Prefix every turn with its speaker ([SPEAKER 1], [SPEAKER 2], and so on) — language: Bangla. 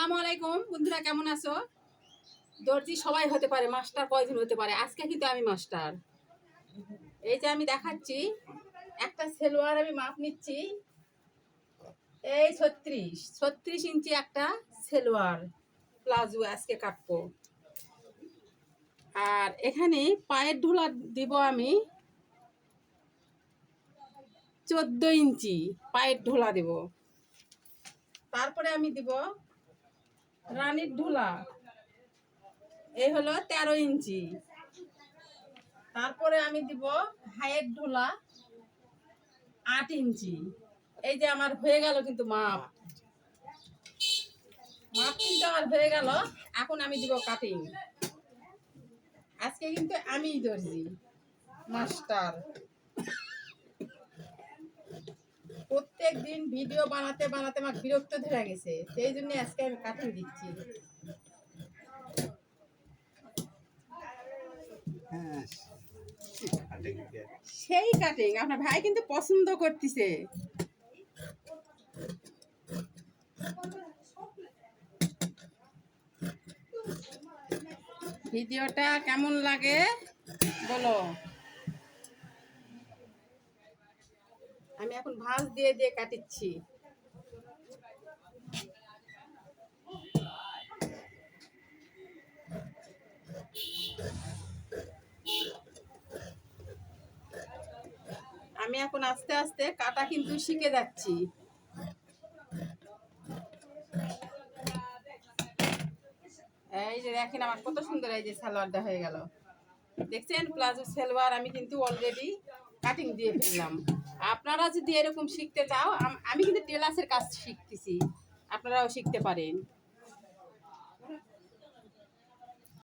[SPEAKER 1] আসসালামু আলাইকুম বন্ধুরা, কেমন আছো? দর্জি সবাই হতে পারে, মাস্টার কয়জন হতে পারে। আজকে কিন্তু আমি মাস্টার। এই যে আমি দেখাচ্ছি, একটা সেলোয়ার আমি মাপ নিচ্ছি। এই 36 ইঞ্চি একটা সেলোয়ার প্লাজো আজকে কাটবো। আর এখানে পায়ের ঢোলা দিব আমি 14 ইঞ্চি পায়ের ঢোলা দেব। তারপরে আমি দিব রানীর ঢোলা, এই হলো 13 ইঞ্চি। তারপরে আমি দিব হাইয়ের ঢোলা 8 ইঞ্চি। এই যে আমার হয়ে গেল কিন্তু মাপ কিন্তু আমার হয়ে গেল। এখন আমি দিব কাটিং। আজকে কিন্তু আমি দর্জি মাস্টার। প্রত্যেক দিন ভিডিও বানাতে বানাতে আমার বিরক্ত ধরে গেছে, সেই জন্য আজকে আমি কাটিং দিচ্ছি। সেই কাটিং আপনার ভাই কিন্তু পছন্দ করতেছে। ভিডিওটা কেমন লাগে বলো। আমি এখন ভাঁজ দিয়ে দিয়ে কাটিচ্ছি। আমি এখন আস্তে আস্তে কাটা কিন্তু শিখে যাচ্ছি। এই যে দেখেন আমার কত সুন্দর এই যে সালোয়ারটা হয়ে গেল, দেখছেন? প্লাজো সালোয়ার আমি কিন্তু অলরেডি কাটিং দিয়ে ফেললাম। আপনারা যদি এরকম শিখতে চাও, আমি কিন্তু টেলার্সের কাজ শিখতেছি, আপনারাও শিখতে পারেন।